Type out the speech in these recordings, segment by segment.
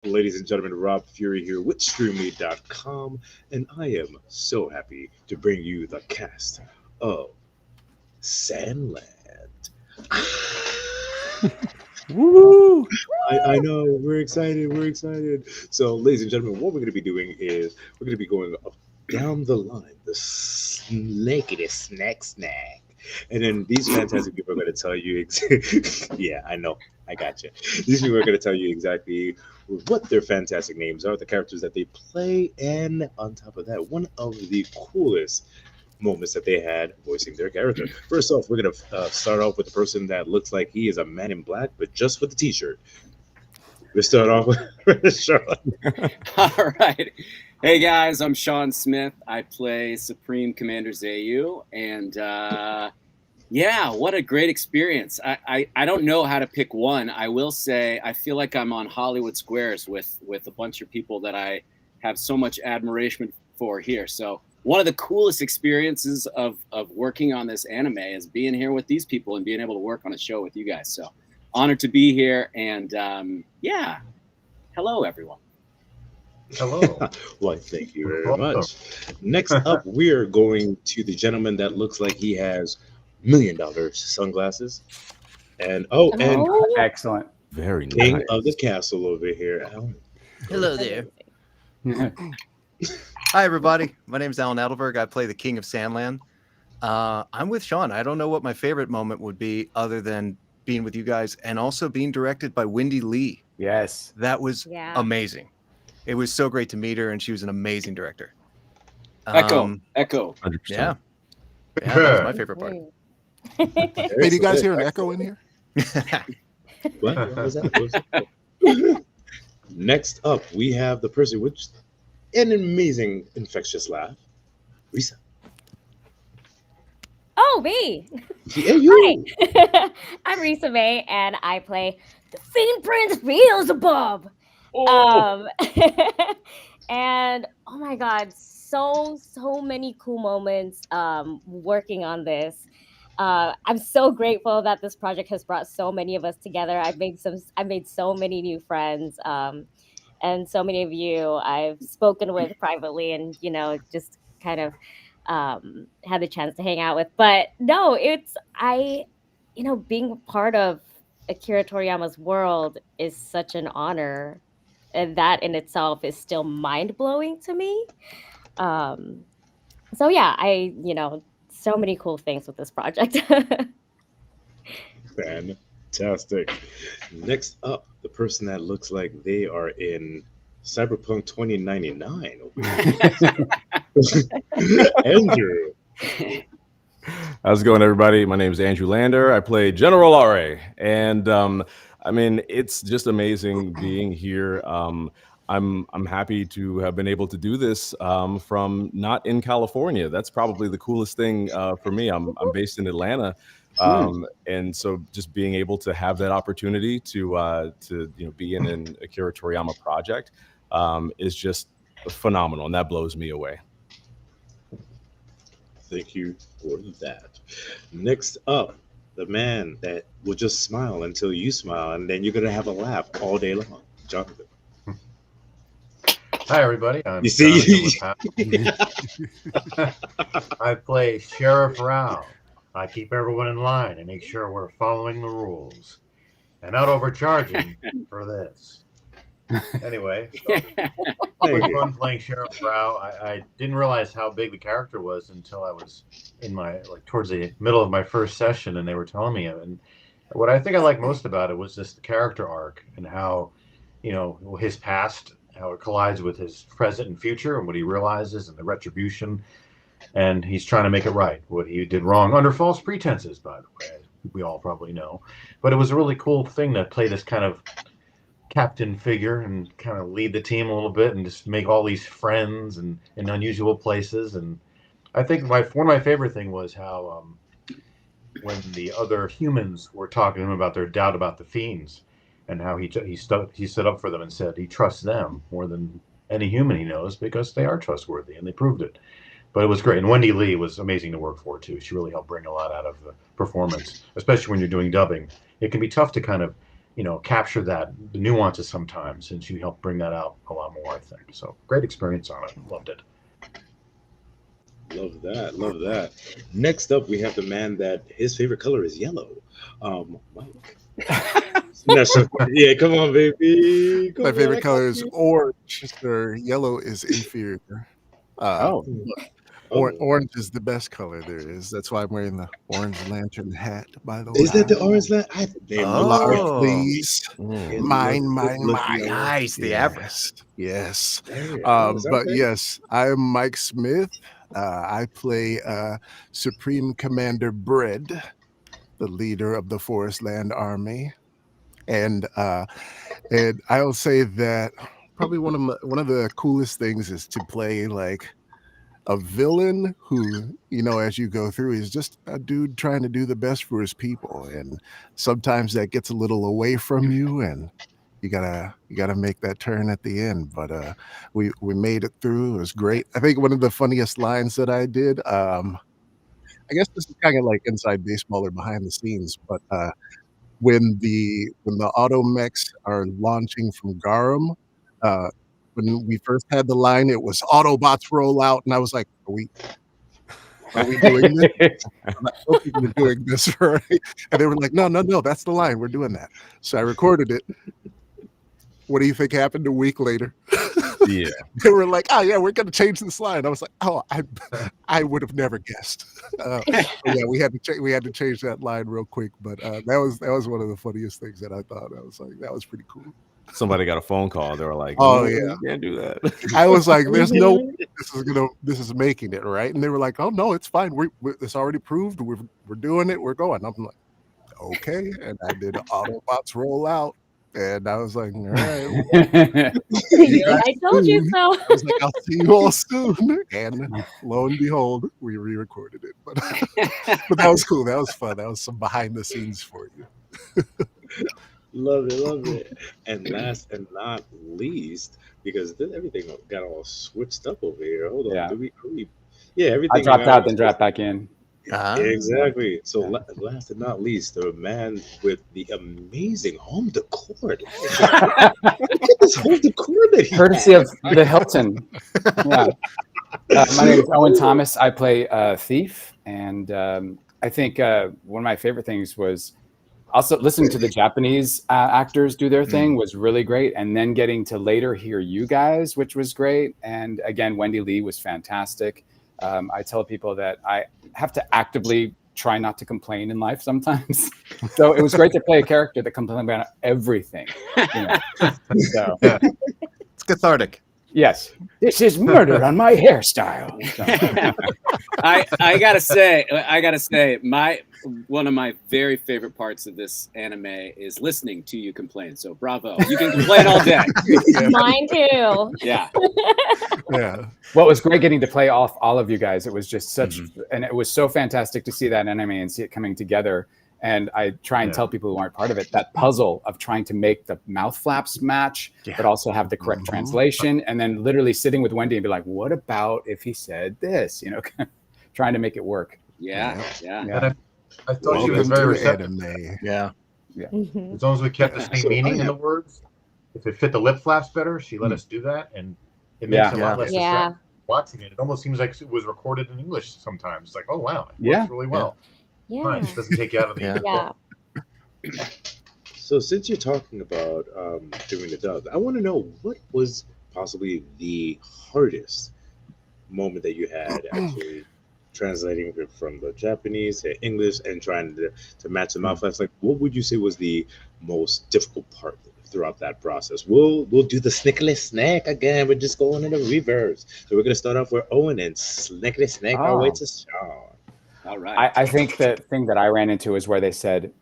Ladies and gentlemen, Rob Fury here with StreamMe.com, and I am so happy to bring you the cast of Sandland. Woo! I know, we're excited, we're excited. So, ladies and gentlemen, what we're going to be doing is we're going to be going up down the line, the snakety snack. And then these fantastic people are going to tell you, yeah, I know, I got you. These people are going to tell you exactly what their fantastic names are, the characters that they play, and on top of that, one of the coolest moments that they had voicing their character. First off, we're going to start off with the person that looks like he is a man in black, but just with the t shirt. We start off with Charlotte. All right. Hey guys, I'm Sean Smith. I play Supreme Commander Zayu, and yeah, what a great experience. I don't know how to pick one. I will say I feel like I'm on Hollywood Squares with a bunch of people that I have so much admiration for here. So one of the coolest experiences of working on this anime is being here with these people and being able to work on a show with you guys. So honored to be here, and yeah, hello everyone. Hello. Why, thank you very much. Next up, we're going to the gentleman that looks like he has $1 million sunglasses. And and Oh, Excellent. Very king nice. of the castle over here, Alan. hello there. Hi, everybody. My name is Alan Adelberg. I play the King of Sandland. I'm with Sean. I don't know what my favorite moment would be other than being with you guys and also being directed by Wendy Lee. Yes. That was Yeah. amazing. It was so great to meet her, and she was an amazing director. Echo. 100%. Yeah. Yeah, that was my favorite part. Hey, do you guys hear an echo in here? What was that? What was that? Next up, we have the person with an amazing infectious laugh, Risa. Oh, me. Yeah, you. Hi. I'm Risa May, and I play the Fiend Prince Beelzebub. Um, and oh my God, so many cool moments working on this. I'm so grateful that this project has brought so many of us together. I made so many new friends. And so many of you I've spoken with privately and, just kind of had the chance to hang out with. But no, being part of Akira Toriyama's world is such an honor. And that in itself is still mind blowing to me. Um, so yeah, so many cool things with this project. Fantastic. Next up, the person that looks like they are in Cyberpunk 2099. Andrew. How's it going, everybody? My name is Andrew Lander. I play General Are, and I mean, it's just amazing being here. I'm happy to have been able to do this from not in California. That's probably the coolest thing for me. I'm based in Atlanta, and so just being able to have that opportunity to be in an Akira Toriyama project is just phenomenal, and that blows me away. Thank you for that. Next up, the man that will just smile until you smile, and then you're going to have a laugh all day long. Jonathan. Hi, everybody. I'm You see? Jonathan I play Sheriff Rao. I keep everyone in line and make sure we're following the rules and not overcharging for this. Anyway, so it was fun playing Sheriff Rao. I didn't realize how big the character was until I was in towards the middle of my first session, and they were telling me. And what I think I liked most about it was just the character arc and how, his past, how it collides with his present and future, and what he realizes, and the retribution, and he's trying to make it right. What he did wrong under false pretenses, by the way, we all probably know. But it was a really cool thing to play this kind of captain figure and kind of lead the team a little bit and just make all these friends and in unusual places. And I think one of my favorite thing was how when the other humans were talking to him about their doubt about the fiends and how he stood up for them and said he trusts them more than any human he knows because they are trustworthy, and they proved it. But it was great, and Wendy Lee was amazing to work for too. She really helped bring a lot out of the performance, especially when you're doing dubbing. It can be tough to kind of capture the nuances sometimes, since you help bring that out a lot more, I think. So great experience on it. Loved it. Love that. Love that. Next up, we have the man that his favorite color is yellow. Mike. No, so, yeah, come on, baby. Come My on, favorite I color got is you. orange. Sir. Yellow is inferior. Oh, Oh, Orange is the best color there is. That's why I'm wearing the Orange Lantern hat, by the is that way. the orange line? Large, Oh. please. It Mine, looked, it mine, looked mine. yellow. Nice. The Abra. Yes, yes. There it is. But Okay. yes, I'm Mike Smith. I play Supreme Commander Bread, the leader of the Forest Land Army, and I'll say that probably one of the coolest things is to play like a villain who, as you go through, is just a dude trying to do the best for his people, and sometimes that gets a little away from you, and you gotta make that turn at the end. But we made it through. It was great. I think one of the funniest lines that I did, I guess this is kind of like inside baseball or behind the scenes, but when the automechs are launching from Garum, uh, when we first had the line, it was Autobots roll out, and I was like, are we doing this? I don't think we're doing this right. And they were like, no, that's the line. We're doing that. So I recorded it. What do you think happened a week later? Yeah. They were like, oh yeah, we're gonna change this line. I was like, oh, I would have never guessed. But yeah, we had to change that line real quick. But that was one of the funniest things that I thought. I was like, that was pretty cool. Somebody got a phone call. They were like, Oh, "No, yeah. you can't do that." I was like, there's no way this is making it right. And they were like, oh no, it's fine. It's already proved. We're doing it. We're going. I'm like, okay. And I did Autobots roll out. And I was like, all right. You're like, I told you so. I was like, I'll see you all soon. And lo and behold, we re-recorded it. But that was cool. That was fun. That was some behind the scenes for you. Love it, love it. And last and not least, because then everything got all switched up over here. Hold on. Yeah. Yeah, everything I dropped got out, then dropped back in. Exactly. So last and not least, the man with the amazing home decor. Look at this home decor that he Courtesy has. of the Hilton. Yeah. My name is Owen Thomas. I play Thief, and I think one of my favorite things was also listening to the Japanese actors do their thing was really great, and then getting to later hear you guys, which was great. And again, Wendy Lee was fantastic. I tell people that I have to actively try not to complain in life sometimes. So it was great to play a character that complains about everything. So, It's cathartic. yes, this is murder on my hairstyle. So, I gotta say, one of my very favorite parts of this anime is listening to you complain. So bravo, you can complain all day. Mine too. Yeah, Yeah. well, it was great getting to play off all of you guys. It was just such, and it was so fantastic to see that anime and see it coming together. And I try and tell people who aren't part of it that puzzle of trying to make the mouth flaps match, but also have the correct translation. And then literally sitting with Wendy and be like, what about if he said this? Trying to make it work. yeah. And I thought she was Welcome very to receptive. anime. Yeah. Mhm. As long as we kept the same meaning in the words, if it fit the lip flaps better, she let us do that, and it makes it a lot less distracting watching it. It almost seems like it was recorded in English sometimes. It's like, oh wow, it works really well. Yeah. Nice. Doesn't take you out of the Yeah. So since you're talking about doing the dub, I want to know what was possibly the hardest moment that you had actually translating it from the Japanese to English and trying to match the mouth flaps. Like, what would you say was the most difficult part throughout that process? We'll do the snickly snack again. We're just going in the reverse. So we're gonna start off with Owen and snickly snack our way to Sean. All right. I think the thing that I ran into is where they said,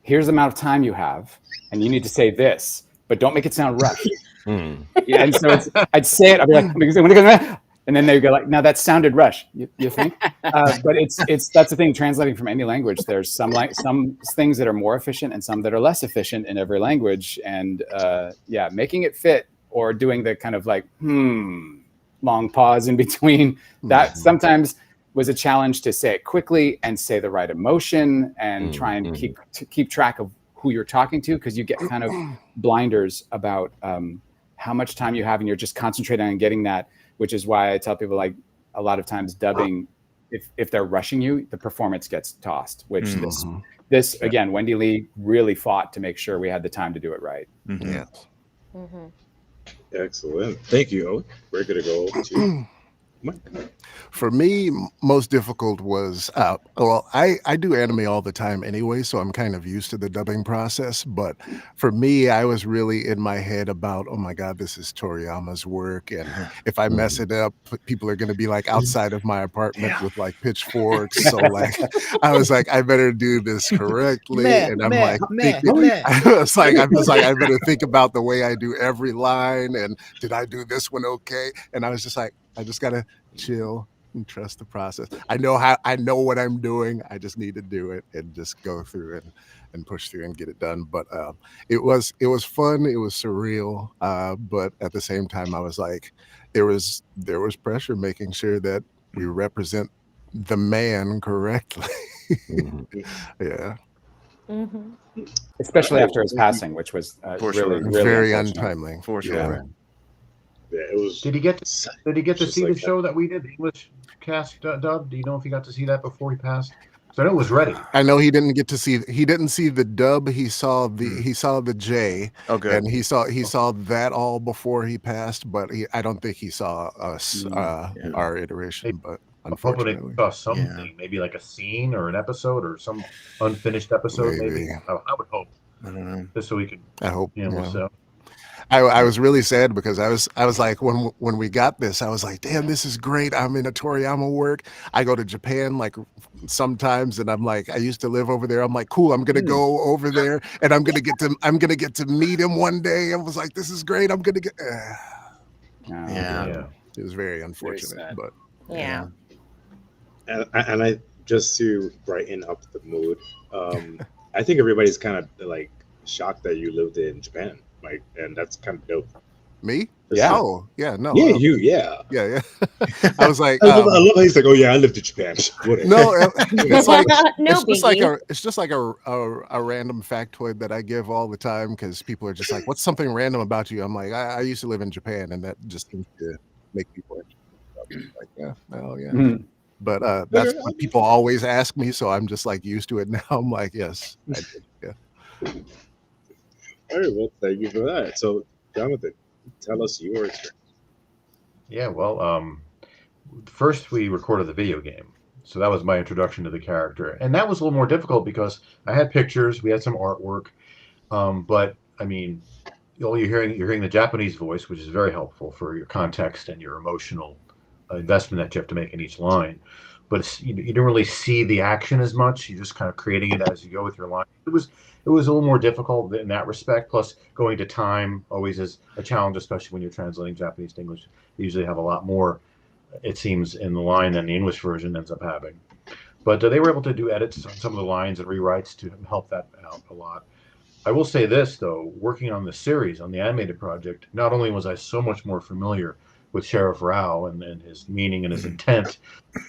here's the amount of time you have, and you need to say this, but don't make it sound rushed. Yeah. And so I'd say it, I'd be like, and then they'd go like, no, that sounded rushed. You think? But that's the thing, translating from any language, there's some things that are more efficient and some that are less efficient in every language. And making it fit or doing the kind of like, long pause in between, that sometimes was a challenge to say it quickly and say the right emotion and try and keep track of who you're talking to, because you get kind of blinders about how much time you have, and you're just concentrating on getting that, which is why I tell people, like, a lot of times dubbing, if they're rushing you, the performance gets tossed, which this again, Wendy Lee really fought to make sure we had the time to do it right. Yes. Excellent. Thank you, Owen. We're going to go to Mike. For me, most difficult was, well, I do anime all the time anyway, so I'm kind of used to the dubbing process. But for me, I was really in my head about, oh my God, this is Toriyama's work. And if I mess it up, people are going to be like outside of my apartment with like pitchforks. So like, I was like, I better do this correctly. And I'm like, I was like, I better think about the way I do every line. And did I do this one okay? And I was just like, I just got to chill and trust the process. I know what I'm doing. I just need to do it and just go through and push through and get it done. But it was fun. It was surreal. But at the same time, I was like, there was pressure making sure that we represent the man correctly. Yeah. Especially after his passing, which was really very untimely. For sure. Yeah. Yeah, it was. Did he get to see the show that we did, the English cast dub? Do you know if he got to see that before he passed? So I know it was ready. I know he didn't see the dub. He saw the J. Okay. And he saw that all before he passed, but I don't think he saw us our iteration. But unfortunately, I saw something, maybe like a scene or an episode or some unfinished episode. Maybe I would hope. I don't know. Just so we could. I hope. So. I was really sad because I was like, when we got this, I was like, damn, this is great. I'm in a Toriyama work. I go to Japan like sometimes, and I'm like, I used to live over there. I'm like, cool, I'm gonna go over there, and I'm gonna get to meet him one day. I was like, this is great. I'm gonna get. Yeah. It was very unfortunate, but Yeah. And I just to brighten up the mood, I think everybody's kind of like shocked that you lived in Japan. Like, and that's kind of dope. Me? Yeah. Oh, yeah. No. Yeah, you. Yeah. Yeah. I was like, I love how he's like, oh yeah, I lived in Japan. Whatever. No, it's like No it's just like a random factoid that I give all the time because people are just like, what's something random about you? I'm like, I used to live in Japan, and that just seems to make people like, yeah, well, yeah. Mhm. But that's what people always ask me, so I'm just like used to it now. I'm like, yes, I did. Yeah. All right, well, thank you for that. So, Jonathan, tell us your experience. Yeah, well, first we recorded the video game. So that was my introduction to the character. And that was a little more difficult because I had pictures, we had some artwork. But, I mean, you're hearing the Japanese voice, which is very helpful for your context and your emotional investment that you have to make in each line. But you don't really see the action as much. You're just kind of creating it as you go with your line. It was a little more difficult in that respect. Plus, going to time always is a challenge, especially when you're translating Japanese to English. You usually have a lot more, it seems, in the line than the English version ends up having. But they were able to do edits on some of the lines and rewrites to help that out a lot. I will say this, though, working on the series, on the animated project, not only was I so much more familiar with Sheriff Rao and his meaning and his intent,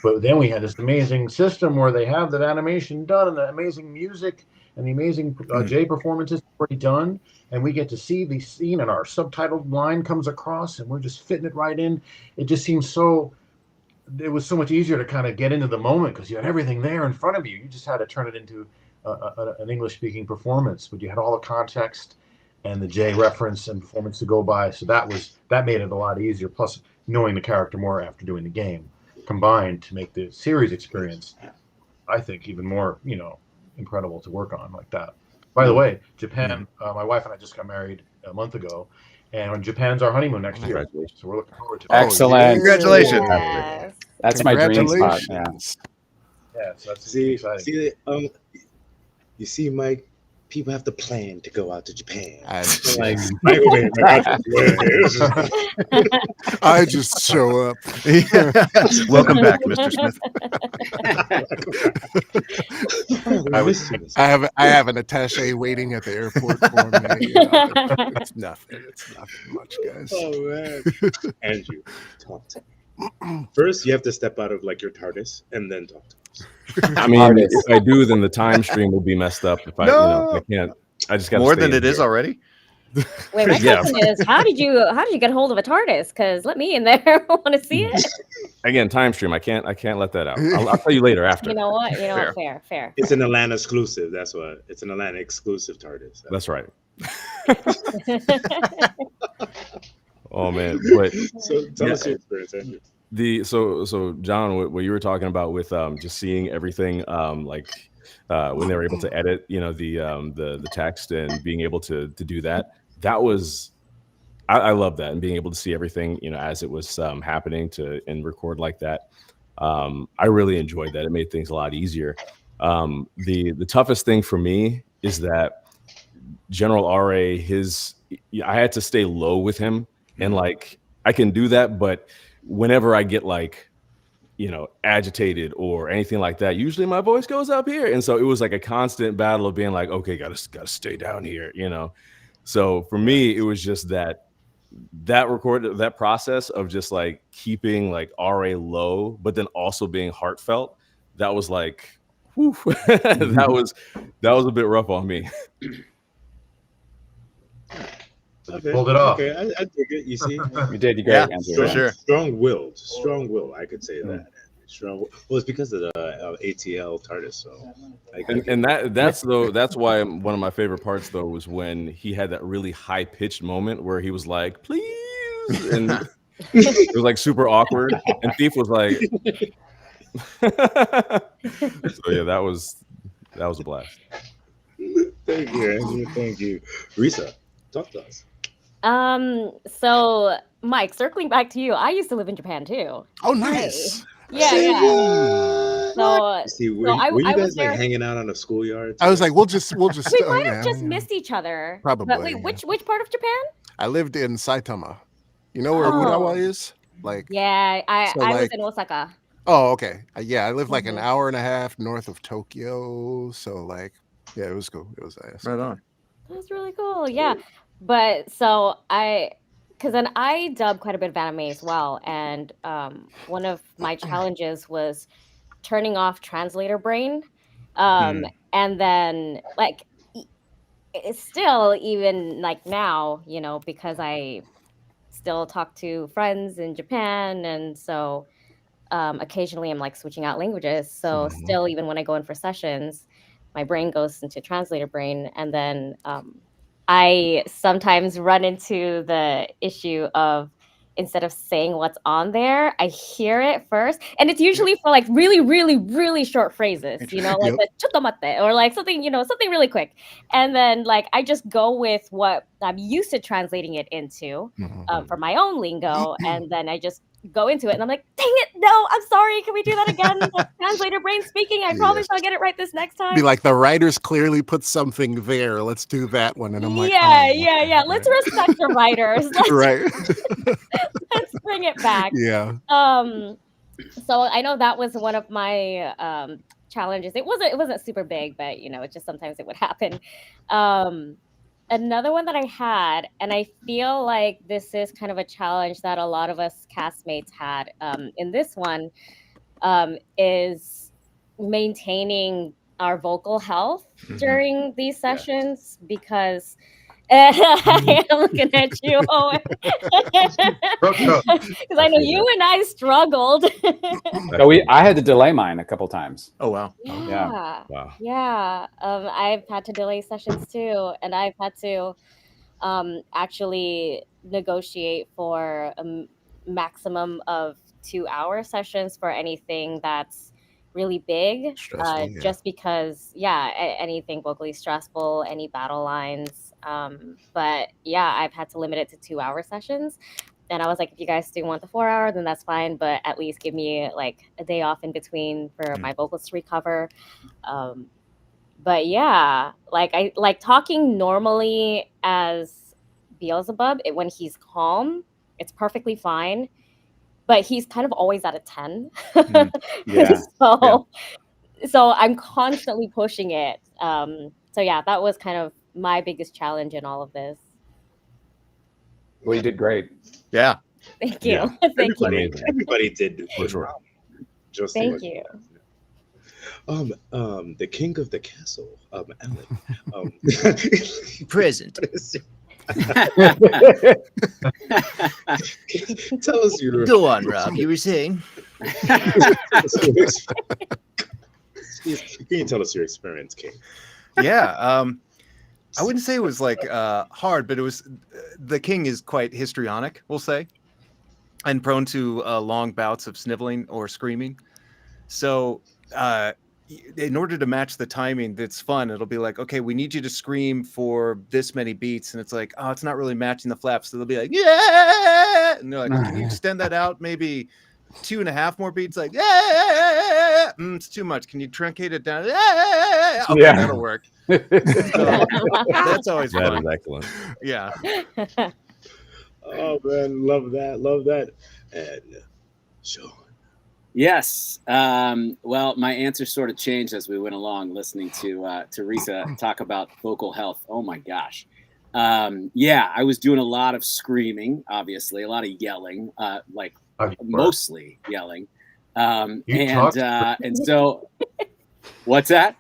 but then we had this amazing system where they have that animation done and the amazing music and the amazing J performances already done, and we get to see the scene and our subtitled line comes across and we're just fitting it right in. It just seems it was so much easier to kind of get into the moment because you had everything there in front of you. You just had to turn it into an English-speaking performance, but you had all the context and the J reference and performance to go by. So that made it a lot easier. Plus, knowing the character more after doing the game combined to make the series experience, I think, even more, incredible to work on like that. By the way, Japan, my wife and I just got married a month ago, and Japan's our honeymoon next year. So we're looking forward to it. Excellent. Congratulations. Yes. That's my dream spot. Yeah. Yeah, so that's See, exciting. you see, Mike, people have to plan to go out to Japan. I just show up. Welcome back, Mr. Smith. I have an attaché waiting at the airport for me. It's nothing. It's nothing much, guys. Oh man, Andrew, talk to me. First, you have to step out of like your TARDIS and then talk to us. I mean, if I do, then the time stream will be messed up. If I can't. I just got More than it is already. Wait, my Yeah. question is, how did you get hold of a TARDIS? Because let me in there. I want to see it. Again, time stream. I can't let that out. I'll tell you later after. You know what? Fair. Fair. It's an Atlanta exclusive. That's what. It's an Atlanta exclusive TARDIS. That's right. Oh man, but So tell us your experience, Andrew. so John, what you were talking about with just seeing everything like when they were able to edit, the text and being able to do that was I love that, and being able to see everything as it was happening and record like that. I really enjoyed that. It made things a lot easier. The toughest thing for me is that General RA, I had to stay low with him, and like I can do that, but whenever I get like agitated or anything like that, usually my voice goes up here, and so it was like a constant battle of being like, okay, gotta stay down here, So for me, it was just that process of just like keeping like RA low, but then also being heartfelt. That was like, whew, that was a bit rough on me. Okay. Pulled it off. Okay, I dig it. You see, You did. You Yeah, great, Andrew. for sure. strong will. I could say that. Strong. Well, it's because of the ATL TARDIS. So, And that's why one of my favorite parts though was when he had that really high pitched moment where he was like, "Please," and it was like super awkward, and Thief was like, so yeah, that was a blast. Thank you, Andrew. Thank you, Risa. Talk to us. So Mike, circling back to you, I used to live in Japan too. Oh, nice. Yeah. So See, were you I guys was there. like hanging out on a schoolyard? I was like, we'll just. We might yeah, have just yeah. missed each other. Probably, But wait, yeah. which part of Japan? I lived in Saitama. You know where Oh. Urawa is? Like, Yeah, I So, was like- in Osaka. oh, okay. Yeah, I lived like an Mhm. hour and a half north of Tokyo. So, like, yeah, it was cool. It was nice. Right on. That's really cool. Yeah. But so because then I dub quite a bit of anime as well. And one of my challenges was turning off translator brain. And then like it's still even like now, because I still talk to friends in Japan. And so occasionally I'm like switching out languages. So still, even when I go in for sessions, my brain goes into translator brain. And then I sometimes run into the issue of instead of saying what's on there, I hear it first. And it's usually for like really, really, really short phrases, like the chotomate or like something, something really quick. And then like I just go with what I'm used to translating it into for my own lingo. And then I just go into it and I'm like, dang it, no, I'm sorry. Can we do that again? The translator brain speaking. I promise I'll get it right this next time. Be like, the writers clearly put something there. Let's do that one. And I'm like, yeah. Let's respect the writers. right. Let's bring it back. Yeah. So I know that was one of my challenges. It wasn't super big, but it's just sometimes it would happen. Another one that I had, and I feel like this is kind of a challenge that a lot of us castmates had in this one, is maintaining our vocal health during these sessions, because I am looking at you, Owen. Because I know you and I struggled. So I had to delay mine a couple times. Oh wow. Yeah. Wow. Yeah. I've had to delay sessions too, and I've had to actually negotiate for a maximum of 2-hour sessions for anything that's really big. Stressful, Just because, anything vocally stressful, any battle lines. But yeah, I've had to limit it to 2-hour sessions. And I was like, if you guys do want the 4-hour, then that's fine. But at least give me like a day off in between for my vocals to recover. But yeah, like I like talking normally as Beelzebub. When he's calm, it's perfectly fine. But he's kind of always at a 10. Yeah. So I'm constantly pushing it. So yeah, that was kind of my biggest challenge in all of this. Well, you did great. Yeah. Thank you. Yeah. Thank you. Everybody did For sure. just Thank you. The king of the castle, Alan. Um, Present. tell us your Go on, Rob. You were saying? Can you tell us your experience, King? Yeah. I wouldn't say it was like hard, but it was. The king is quite histrionic, we'll say, and prone to long bouts of sniveling or screaming. So, in order to match the timing, that's fun. It'll be like, okay, we need you to scream for this many beats, and it's like, oh, it's not really matching the flaps. So they'll be like, yeah, and they're like, can you extend that out maybe 2.5 more beats? Like, yeah, it's too much. Can you truncate it down? Yeah, okay, Yeah. that'll work. So, that's always That fun. is excellent. Yeah. Oh man, love that. And Sean. Yes. Well, my answer sort of changed as we went along, listening to Teresa talk about vocal health. Oh my gosh. Yeah, I was doing a lot of screaming, obviously, a lot of yelling, like mostly yelling. And so, what's that?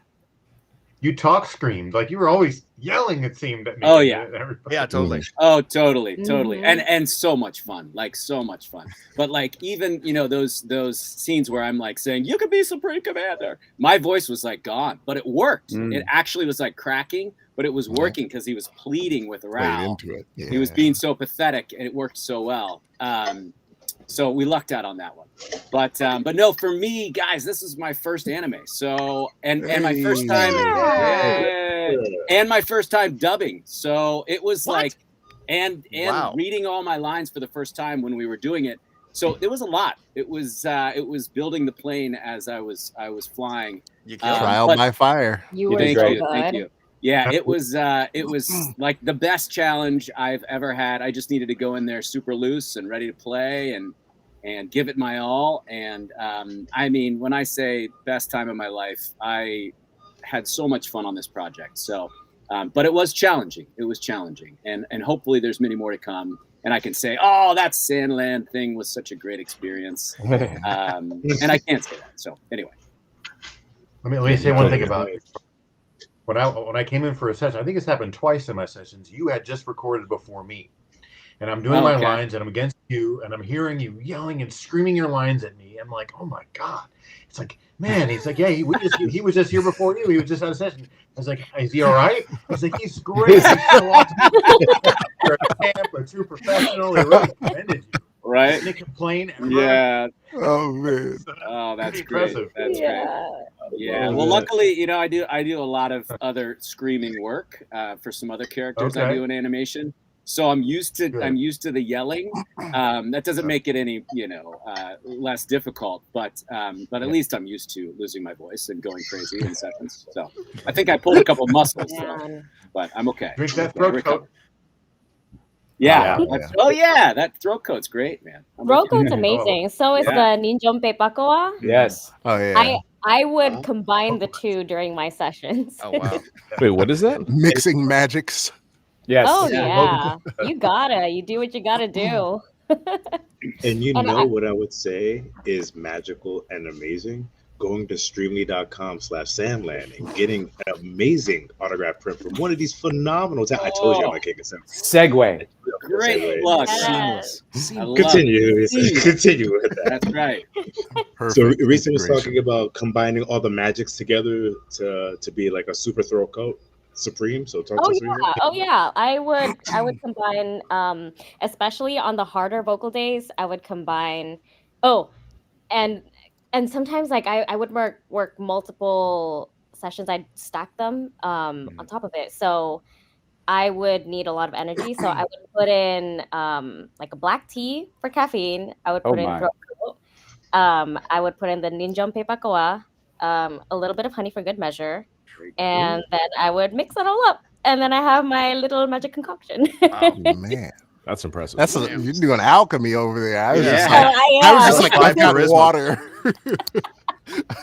You talk screamed like you were always yelling. It seemed at me. Oh, yeah. Yeah, totally. Oh, totally. Mhm. And so much fun, like so much fun. But like even those scenes where I'm like saying you could be Supreme Commander, my voice was like gone, but it worked. It actually was like cracking, but it was working because he was pleading with Played Rao. into it. Yeah. He was being so pathetic, and it worked so well. So we lucked out on that one. But no, for me, guys, this is my first anime. So and my first time and my first time dubbing. So it was like and Wow. reading all my lines for the first time when we were doing it. So it was a lot. It was building the plane as I was flying. You killed it. Trial but- by fire. You were Thank so you, good. thank you. Yeah, it was like the best challenge I've ever had. I just needed to go in there super loose and ready to play and give it my all. And I mean, when I say best time of my life, I had so much fun on this project. So, but it was challenging. It was challenging, and hopefully there's many more to come. And I can say, oh, that Sandland thing was such a great experience. And I can't say that. So anyway, Let me say one thing about it. When I came in for a session, I think it's happened twice in my sessions. You had just recorded before me, and I'm doing my Okay. lines, and I'm against you, and I'm hearing you yelling and screaming your lines at me. I'm like, oh my god! It's like, man, he's like, yeah, he was just here before you. He was just out of session. I was like, is he all right? I was like, he's great. He's so awesome. You're a champ, a true professional. He really commended you. right? Didn't complain. Ever. Yeah. Oh man. Oh, that's Pretty great. impressive. That's great. Yeah. Yeah. Oh, Well, yeah. luckily, I do a lot of other screaming work for some other characters I Okay. do in animation. So I'm used to Good. the yelling. That doesn't make it any less difficult, but at least I'm used to losing my voice and going crazy in sessions. So I think I pulled a couple muscles, so, Man. but I'm okay. Drink that We're throat covered. coat. Yeah. Yeah. Oh yeah, that throat coat's great, man. I'm Throat with you. coat's amazing. So is Yeah. the Ninjompe Pakoa. Yes. Oh yeah. I would combine the two during my sessions. Oh wow. Wait, what is that? Mixing magics. Yes. Oh Yeah. yeah, you do what you gotta do. And you And know I- what I would say is magical and amazing? Going to streamly.com/Sandland and getting an amazing autograph print from one of these phenomenal talents. I told you I'm a king of Sim. Segue. Great plug. Yes. I love Continue. it. Continue with that. That's right. Perfect. So Risa was integration. talking about combining all the magics together to be like a super throw coat supreme. So talk Oh to us. yeah, Risa. oh yeah. I would combine, especially on the harder vocal days. I would combine. Oh, and sometimes like I would work multiple sessions. I'd stack them on top of it. So I would need a lot of energy. So I would put in like a black tea for caffeine. I would Oh put in my. throat coat. I would put in the Ninjompe Pakoa, a little bit of honey for good measure, and then I would mix it all up. And then I have my little magic concoction. Wow. Man, That's impressive. you're doing alchemy over there. I was just Yeah. like, I I was am. just like, Five I've got charisma. water.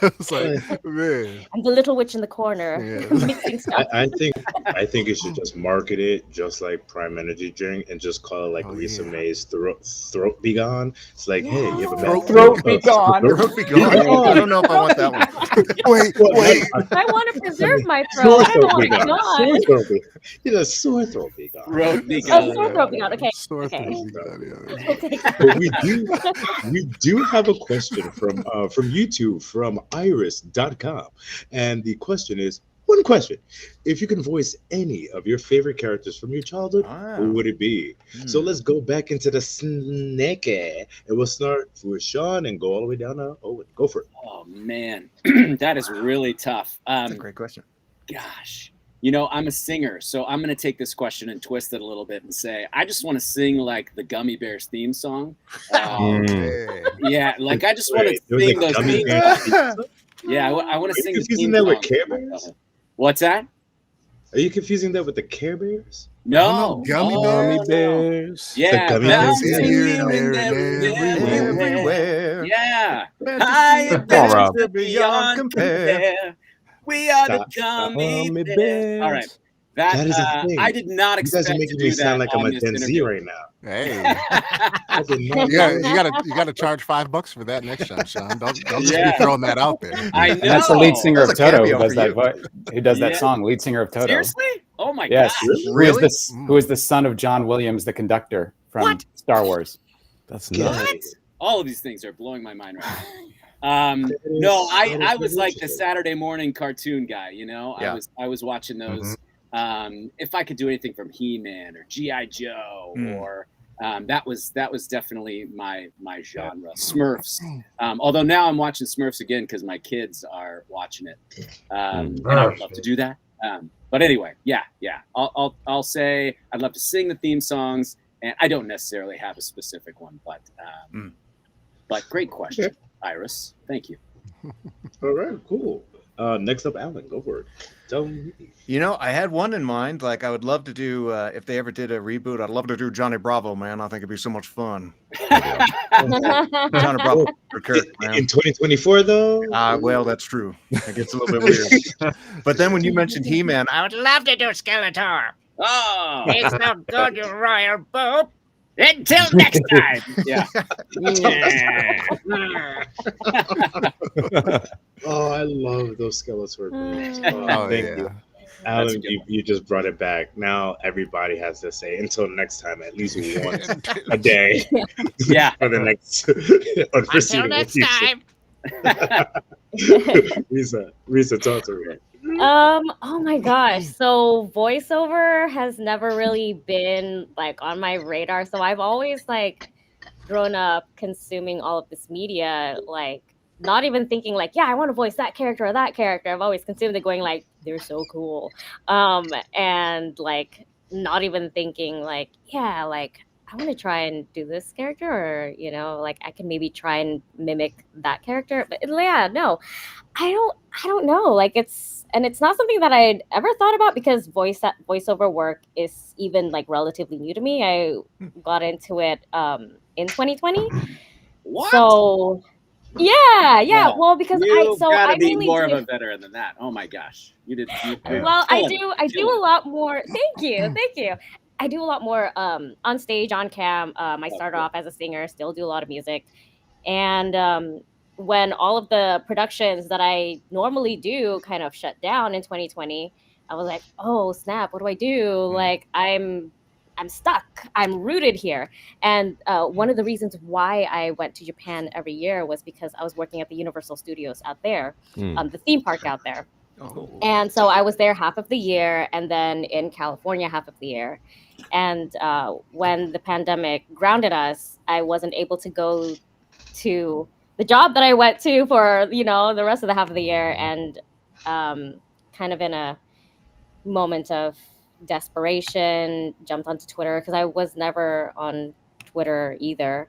It's like, man. I'm the little witch in the corner, Yeah. mixing stuff. I think you should just market it just like Prime Energy drink and just call it like Oh, Risa yeah. May's throat be gone. It's like, hey, you have a bad Throat be gone. Throat be gone. I don't know if I want that one. Wait, wait. I want to preserve my throat. I don't want it gone. Sore throat be, you know, sore throat be gone. Throat be Oh, gone. sore throat be gone. Okay. Sore Okay. throat be gone, yeah. We'll take that. But we do have a question from YouTube from iris.com. And the question is one question. If you can voice any of your favorite characters from your childhood, Wow. who would it be? So let's go back into the snake. And we'll start with Sean and go all the way down to Owen. Go for it. Oh man, that is really tough. That's a great question. Gosh, you know, I'm a singer, so I'm going to take this question and twist it a little bit and say, I just want to sing like the Gummy Bears theme song. Man. Yeah, like I just want to Wait, there was sing a those Gummy theme Bears songs. theme Yeah, I want Are to you sing this confusing theme that with song. Care Bears? What's that? Are you confusing that with the Care Bears? No, Gummy Gummy Bears? Bears. Yeah, Gummy bouncing Bears. here Here, and there, there, and Everywhere. Yeah. Fantasy High adventures adventure beyond compare. We are the Stop. Gummy Gummy Bears. Bears. All right. That is a thing. I did not You expect guys are to making do me that sound like I'm on a this Gen Z interview. right now. Hey. I did not Yeah, know. you gotta charge $5 for that next time, Sean. Don't just Yeah. be throwing that out there. I know. And that's the lead singer of That's a Toto who cameo does for that. you. Who does that Yeah. song? Lead singer of Toto. Seriously? Oh my Yes. gosh. Really? Who is the son of John Williams, the conductor from What? Star Wars? That's Get nuts. out of What? here. All of these things are blowing my mind right now. No, I was like the Saturday morning cartoon guy, you know. Yeah. I was watching those. If I could do anything from He-Man or G.I. Joe or that was definitely my genre. Smurfs. Although now I'm watching Smurfs again because my kids are watching it, and I would love to do that. But anyway, yeah. I'll say I'd love to sing the theme songs, and I don't necessarily have a specific one, but great question, Iris. Thank you. All right, cool. Next up, Alan, go for it. Tell me. You know, I had one in mind. Like, I would love to do, if they ever did a reboot, I'd love to do Johnny Bravo, man. I think it'd be so much fun. Johnny Bravo for Kirk, man. In 2024, though? Well, that's true. It gets a little bit weird. But then when you mentioned He-Man, I would love to do Skeletor. Oh, It's no good, you royal boob. until next time. Yeah. Oh, I love those Skeletor movies. Oh, Thank yeah. you. That's a Alan, good you just brought it back. Now everybody has to say until next time at least once a day Yeah. for the next until next time. Risa, talk to me. Oh my gosh. So voiceover has never really been like on my radar. So I've always like grown up consuming all of this media, like not even thinking like, yeah, I want to voice that character or that character. I've always consumed it going like, they're so cool. And like not even thinking like, yeah, like I want to try and do this character, or you know, like I can maybe try and mimic that character. But yeah, no. I don't know. Like it's not something that I'd ever thought about because voiceover work is even like relatively new to me. I got into it in 2020. What? So yeah. No, well, because you gotta I be mainly more do, of a veteran than that. Oh my gosh, you did. well, I do a lot more. Thank you. I do a lot more on stage, on cam. I started off as a singer, still do a lot of music, and when all of the productions that I normally do kind of shut down in 2020, I was like, oh snap, what do I do? Like I'm stuck. I'm rooted here. And one of the reasons why I went to Japan every year was because I was working at the Universal Studios out there, the theme park out there. Oh. And so I was there half of the year and then in California half of the year. And when the pandemic grounded us, I wasn't able to go to the job that I went to for, you know, the rest of the half of the year. And kind of in a moment of desperation, jumped onto Twitter because I was never on Twitter either.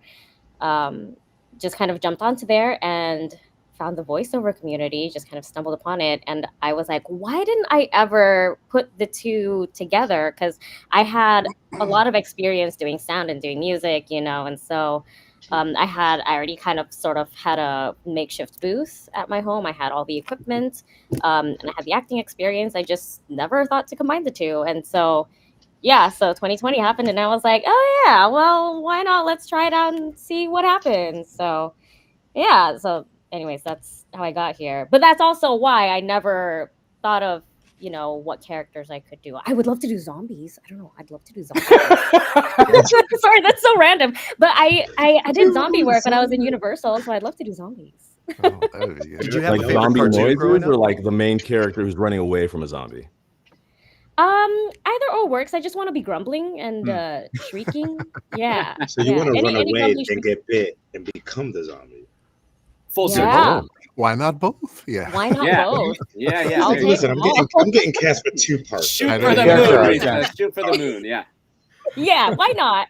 Just kind of jumped onto there and found the voiceover community, just kind of stumbled upon it. And I was like, why didn't I ever put the two together? Because I had a lot of experience doing sound and doing music, you know, and so I already kind of sort of had a makeshift booth at my home. I had all the equipment, and I had the acting experience. I just never thought to combine the two. And so, yeah, so 2020 happened, and I was like, oh, yeah, well, why not? Let's try it out and see what happens. So, yeah, so, anyways, that's how I got here. But that's also why I never thought of, what characters I could do. I would love to do zombies. I don't know. I'd love to do zombies. Sorry, that's so random. But I did zombie work when I was in Universal, so I'd love to do zombies. Oh, that'd be good. Did you have Like a favorite zombie cartoon noises, growing or up? like the main character who's running away from a zombie? Either or works. I just want to be grumbling and shrieking. Yeah. So you want to run Any away grumbly and get bit and become the zombie. Full circle. Yeah. Why not both? Yeah. Why not Yeah. both? Yeah, yeah. I'll there you take Listen, go. I'm getting cast for 2 parts. Shoot I for don't the think moon. so. Risa. Shoot for the moon. Yeah. Yeah, why not?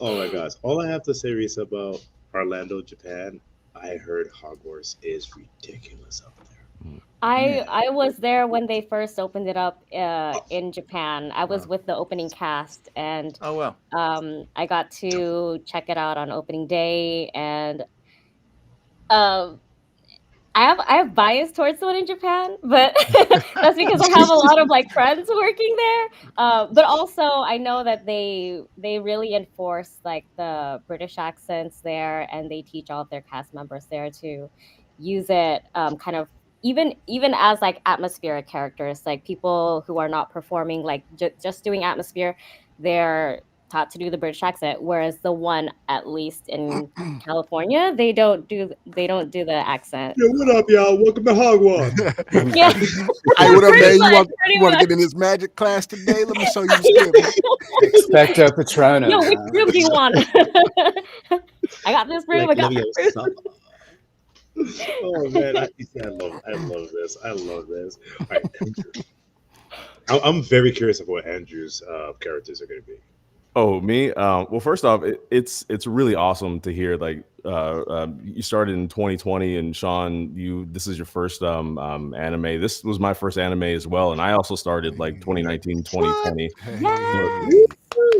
Oh my gosh! All I have to say, Risa, about Orlando, Japan, I heard Hogwarts is ridiculous up there. I was there when they first opened it up in Japan. I was with the opening cast, and Oh well. I got to check it out on opening day, and um, I have bias towards the one in Japan, but that's because I have a lot of like friends working there. But also I know that they really enforce like the British accents there, and they teach all of their cast members there to use it kind of even as like atmospheric characters, like people who are not performing like just doing atmosphere, they're taught to do the British accent, whereas the one at least in California, they don't do the accent. Yo, what up, y'all? Welcome to Hogwarts. Yeah. Hey, what up, Pretty man? You much, want pretty to much. get in this magic class today? Let me show you the skill. Expecto Patronum. Yo, which room do you want? I got this room. I got that room. Oh man, I love this. I love this. All right, Andrew. I'm very curious of what Andrew's characters are going to be. Oh, me? Well, first off, it's really awesome to hear. Like, you started in 2020, and Sean, this is your first anime. This was my first anime as well, and I also started like 2019, 2020.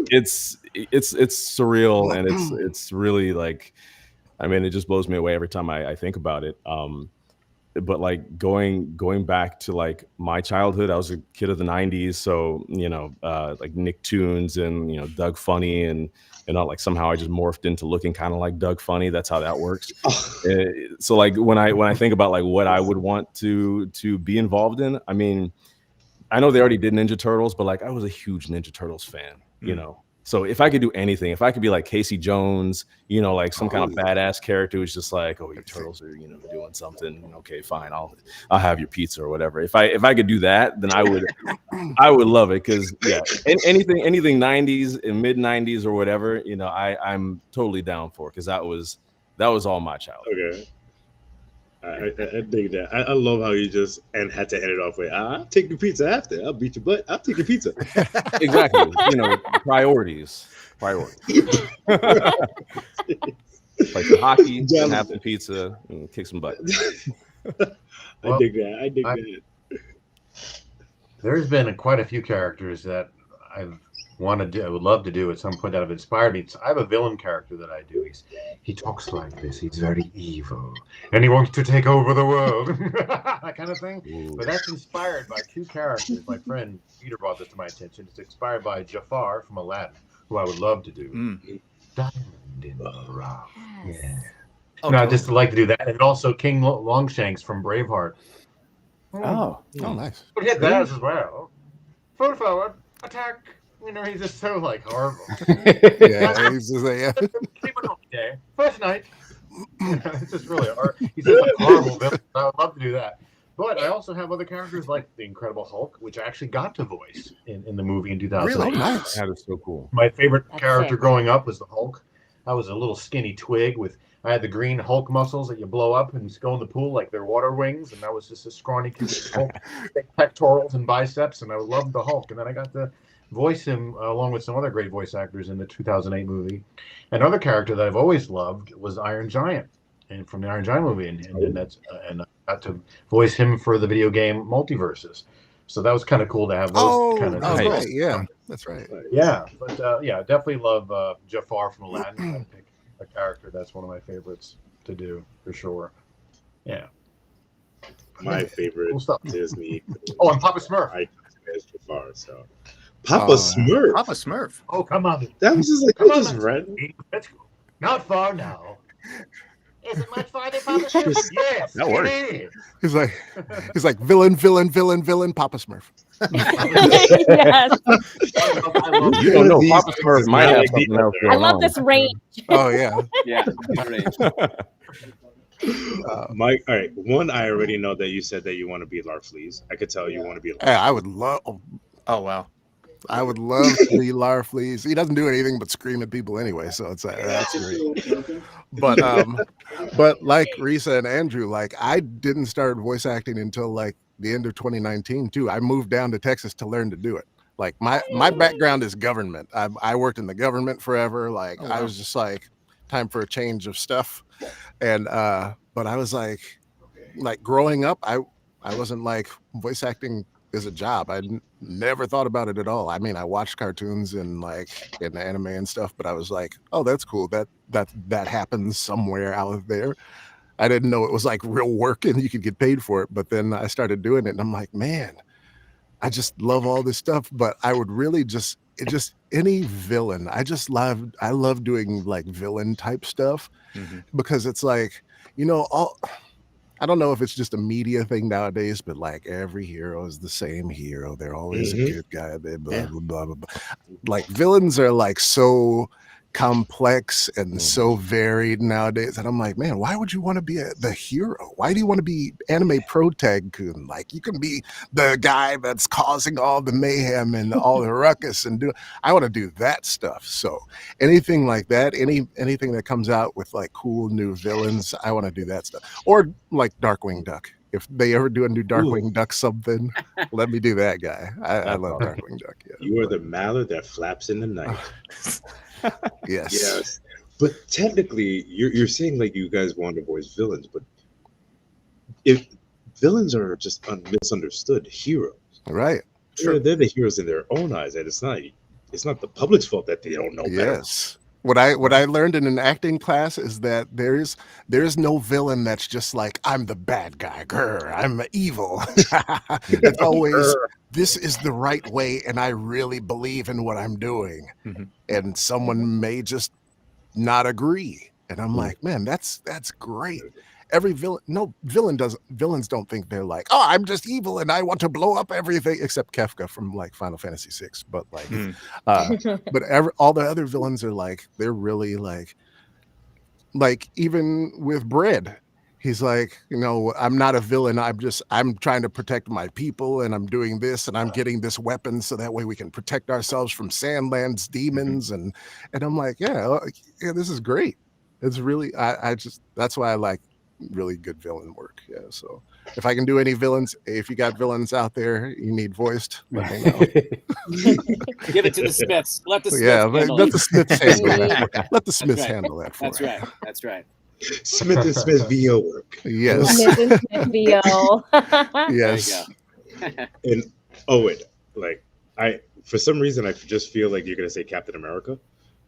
It's surreal, and it's really like, I mean, it just blows me away every time I think about it. But like going back to like my childhood, I was a kid of the 90s, so like Nicktoons and Doug Funny and all, like somehow I just morphed into looking kind of like Doug Funny. That's how that works. So like when I think about like what I would want to be involved in, I mean, I know they already did Ninja Turtles, but like I was a huge Ninja Turtles fan, So if I could do anything, if I could be like Casey Jones, like some kind of badass character who's just like, oh, your turtles are, doing something. Okay, fine. I'll have your pizza or whatever. If I could do that, then I would love it. Cause yeah, anything 90s and mid 90s or whatever, I'm totally down for, cause that was all my childhood. Okay. I dig that. I love how you just had to end it off with, I'll take your pizza after. I'll beat your butt. I'll take your pizza. Exactly. Priorities. Like the hockey, have the pizza, and kick some butt. I dig that. There's been quite a few characters that I would love to do at some point that have inspired me. So I have a villain character that I do. He talks like this. He's very evil, and he wants to take over the world. That kind of thing. Ooh. But that's inspired by 2 characters. My friend Peter brought this to my attention. It's inspired by Jafar from Aladdin, who I would love to do. Diamond in the rough. Yeah. Oh, no, I just like to do that, and also King Longshanks from Braveheart. Oh, nice. But yeah, that as well. Full forward, attack. He's just so like horrible. Yeah, he's just like, day. First night. It's just really hard. He's just a horrible villain. I would love to do that. But I also have other characters like the Incredible Hulk, which I actually got to voice in the movie in 2008. Really nice. That is so cool. My favorite character growing up was the Hulk. I was a little skinny twig I had the green Hulk muscles that you blow up and just go in the pool like they're water wings, and I was just a scrawny kid with Hulk pectorals and biceps, and I loved the Hulk. And then I got to voice him along with some other great voice actors in the 2008 movie. Another character that I've always loved was Iron Giant, and from the Iron Giant movie, and I got to voice him for the video game Multiverses. So that was kind of cool to have those kind of that's things. right. Yeah, that's right. Yeah, but yeah, definitely love Jafar from Aladdin. If I pick a character, that's one of my favorites to do for sure. Yeah. My favorite Cool stuff. Disney. Oh, and Papa Smurf. I as far so. Papa Smurf. Papa Smurf. Oh, come on. That was just like Come I on, just read. Let's go. Not far now. Is it much farther, Papa Smurf? Yes, That works. it is. He's like villain, Papa Smurf. Yes. You don't know. These Papa Smurf things might not have like something the else other. I going love on. this range. Oh yeah. Yeah. Great. Mike, all right. One, I already know that you said that you want to be Larfleeze. I could tell you want to be. Hey, I would love. Oh wow. I would love to be Larfleeze. He doesn't do anything but scream at people anyway, so it's that's great. But like Risa and Andrew, like I didn't start voice acting until like the end of 2019 too. I moved down to Texas to learn to do it. Like my background is government. I worked in the government forever. Like I was just like, time for a change of stuff. And but I was like growing up, I wasn't like voice acting is a job. I never thought about it at all. I mean, I watched cartoons and like in anime and stuff, but I was like, oh, that's cool. That happens somewhere out there. I didn't know it was like real work and you could get paid for it. But then I started doing it and I'm like, man, I just love all this stuff. But I would really just any villain. I love doing like villain type stuff because it's like, I don't know if it's just a media thing nowadays, but like every hero is the same hero. They're always a good guy. Blah, blah, blah, blah, blah. Like villains are like so complex and so varied nowadays. And I'm like, man, why would you want to be the hero? Why do you want to be anime protagon? Like you can be the guy that's causing all the mayhem and all the ruckus and I want to do that stuff. So anything like that, anything that comes out with like cool new villains, I want to do that stuff. Or like Darkwing Duck. If they ever do a new Darkwing Duck something, let me do that guy. I love Darkwing Duck. Yeah. You are the mallard that flaps in the night. Yes. Yes. But technically, you're saying like you guys want to voice villains, but if villains are just misunderstood heroes, right? Sure, they're the heroes in their own eyes, and it's not the public's fault that they don't know better. Yes. What I learned in an acting class is that there's no villain that's just like I'm the bad guy, grr, I'm evil. It's always this is the right way, and I really believe in what I'm doing. And someone may just not agree, and I'm like, man, that's great. Every villains don't think they're like, oh, I'm just evil and I want to blow up everything, except Kefka from like Final Fantasy VI. But like, all the other villains are like, they're really like even with Bread, he's like, I'm not a villain. I'm trying to protect my people, and I'm doing this, and I'm getting this weapon so that way we can protect ourselves from Sandland's demons. And I'm like, yeah, this is great. It's really, that's why I like really good villain work. Yeah. So if I can do any villains, if you got villains out there you need voiced, let me know. Give it to the Smiths. Let the Smiths let the Smiths handle that. Let the Smiths handle that for That's me. right. That's right. Smith and Smith VO work. Yes. Smith and Smith VO. Yes. And Owen, like for some reason I just feel like you're gonna say Captain America.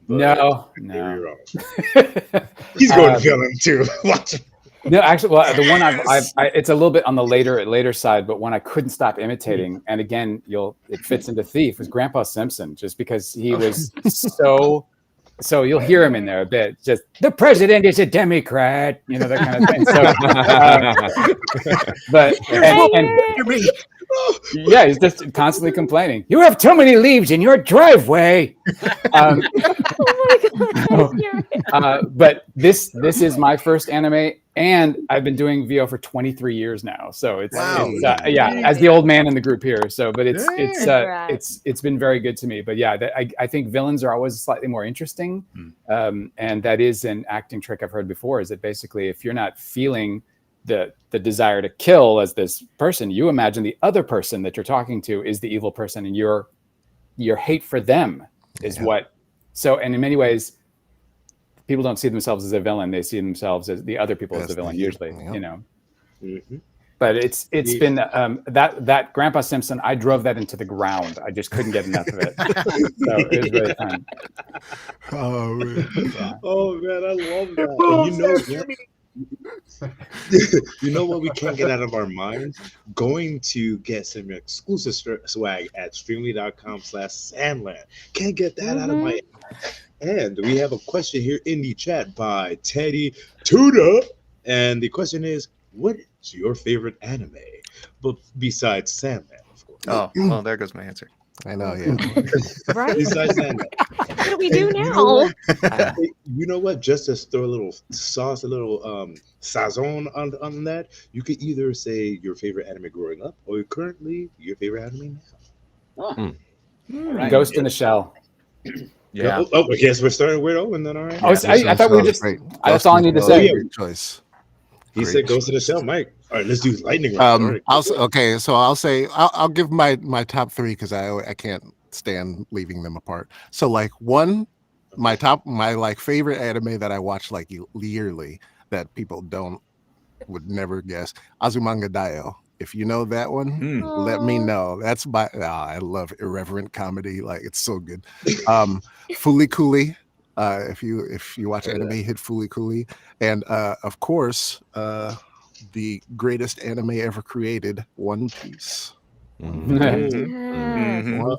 No. You're wrong. He's going villain too. Watch him. No, actually, well, the one it's a little bit on the later side, but one I couldn't stop imitating, and again, it fits into Thief, was Grandpa Simpson, just because he was so you'll hear him in there a bit. Just the president is a Democrat, that kind of thing. So, but yeah, he's just constantly complaining. You have too many leaves in your driveway. Oh my God. But this is my first anime, and I've been doing VO for 23 years now. So it's as the old man in the group here. So, but it's been very good to me. But yeah, I think villains are always slightly more interesting, and that is an acting trick I've heard before. Is that basically if you're not feeling the desire to kill as this person, you imagine the other person that you're talking to is the evil person, and your hate for them is what. So, and in many ways, people don't see themselves as a villain; they see themselves as the other people as the villain. Usually, But it's been that Grandpa Simpson. I drove that into the ground. I just couldn't get enough of it. So it was really fun. Oh man. Yeah. Oh man, I love that. And you know what we can't get out of our minds? Going to get some exclusive swag at streamly.com/Sandland. Can't get that out of my And we have a question here in the chat by Teddy Tuda. And the question is, what is your favorite anime? But besides Sandman, of course. Oh, well, there goes my answer. I know, yeah. Right? Besides Sandman. What do we do And now? You know what? Just to throw a little sauce, a little sazon on that, you could either say your favorite anime growing up or currently your favorite anime now. Oh. All right. Ghost in the Shell. Yeah. Oh, yes, we're starting with Owen then, all right. I thought we were just. That's all I need to say. Great choice. He said Ghost in the Shell, Mike. All right, let's do lightning round. All right. I'll give my top three because I can't stand leaving them apart. So like my favorite anime that I watch like yearly that people would never guess, Azumanga Daioh. If you know that one, let me know. That's I love irreverent comedy. Like it's so good. Fooly Cooly. If you watch anime, hit Fooly Cooly. And of course, the greatest anime ever created, One Piece. One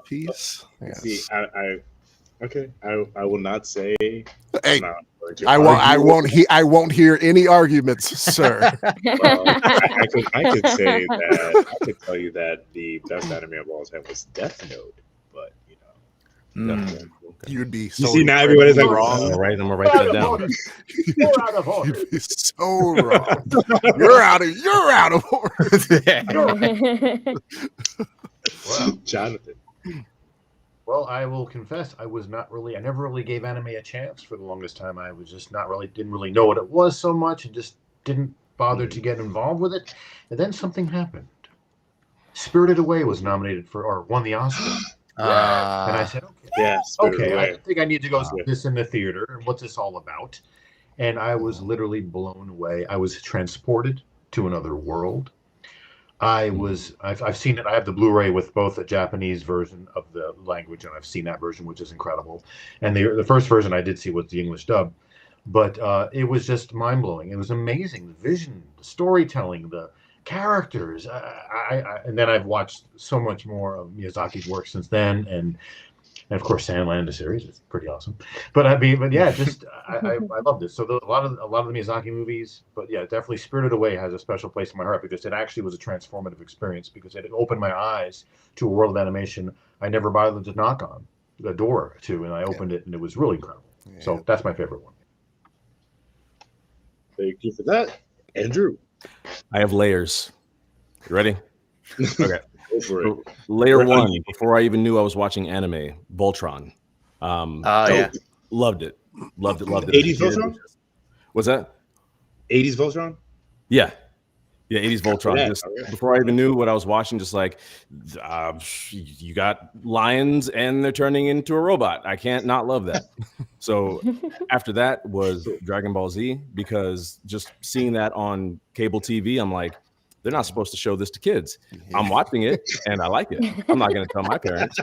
Piece. Yes. See, I will not say. Hey, I won't hear any arguments, sir. Well, I could say that. I could tell you that the best anime of all time was Death Note, but you know. You'd be You so see now everybody's like wrong. All right, I'm gonna write that down. You're out of order. You'd be so wrong. You're out of order. Wow. Jonathan. Well, I will confess, I never really gave anime a chance for the longest time. I was just didn't really know what it was so much and just didn't bother to get involved with it. And then something happened. Spirited Away was nominated or won the Oscar. And I said, I think I need to go see this in the theater. And what's this all about? And I was literally blown away. I was transported to another world. I've seen it. I have the Blu-ray with both the Japanese version of the language, and I've seen that version, which is incredible. And the first version I did see was the English dub, but it was just mind-blowing. It was amazing. The vision, the storytelling, the characters. And then I've watched so much more of Miyazaki's work since then, and of course Sandland, the series, is pretty awesome. But I love this. So a lot of the Miyazaki movies, but yeah, definitely Spirited Away has a special place in my heart because it actually was a transformative experience because it opened my eyes to a world of animation I never bothered to knock on the door to, and I opened it, and it was really incredible. Yeah. So that's my favorite one. Thank you for that, Andrew. I have layers. You ready? Okay. Go for it. Layer one, before I even knew I was watching anime, Voltron. Yeah. Loved it. 80s Voltron? What's that? 80s Voltron? Yeah. Yeah, 80s Voltron. Yeah, Just before I even knew what I was watching, just like, you got lions and they're turning into a robot. I can't not love that. So after that was Dragon Ball Z, because just seeing that on cable TV, I'm like, they're not supposed to show this to kids. I'm watching it and I like it. I'm not going to tell my parents.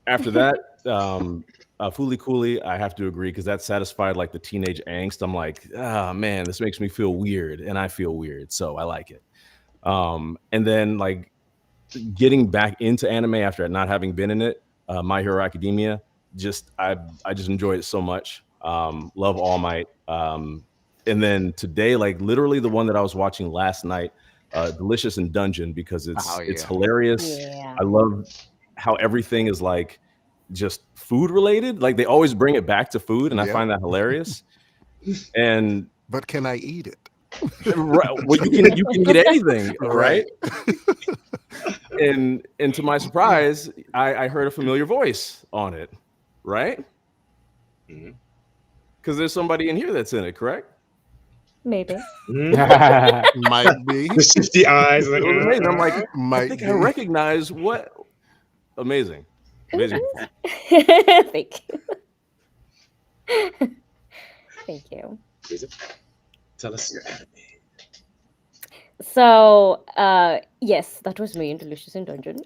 After that, Fooly Cooly, I have to agree, because that satisfied like the teenage angst. I'm like, man, this makes me feel weird, and I feel weird, so I like it. And then like getting back into anime after not having been in it, My Hero Academia, I just enjoy it so much. Love All Might. And then today, like literally the one that I was watching last night, Delicious in Dungeon, because it's hilarious. Yeah. I love how everything is like just food related. Like they always bring it back to food, and I find that hilarious. But can I eat it? Right, well, you can eat anything, right? and to my surprise, I heard a familiar voice on it, right? Because there's somebody in here that's in it, correct? Maybe. Might be. The shifty eyes. It was amazing. I'm like, I think I be. recognize what. Amazing. Thank you. Thank you. Tell us your anime. So, yes, that was me in Delicious in Dungeon.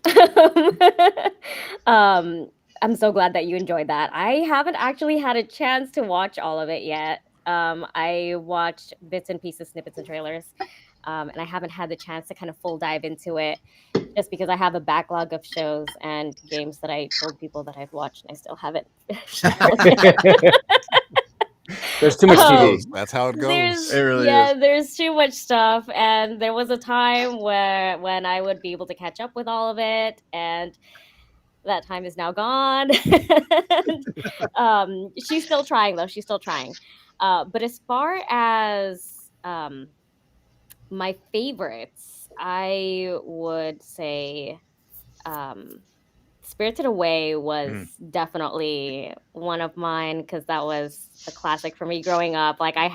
um, I'm so glad that you enjoyed that. I haven't actually had a chance to watch all of it yet. I watched bits and pieces, snippets, and trailers, and I haven't had the chance to kind of full dive into it, just because I have a backlog of shows and games that I told people that I've watched, and I still haven't finished all yet. There's too much TV. That's how it goes. It really Yeah, is. there's too much stuff, and there was a time where when I would be able to catch up with all of it, and that time is now gone. And, she's still trying though. She's still trying. But as far as my favorites, I would say um, Spirited Away was definitely one of mine because that was a classic for me growing up. Like I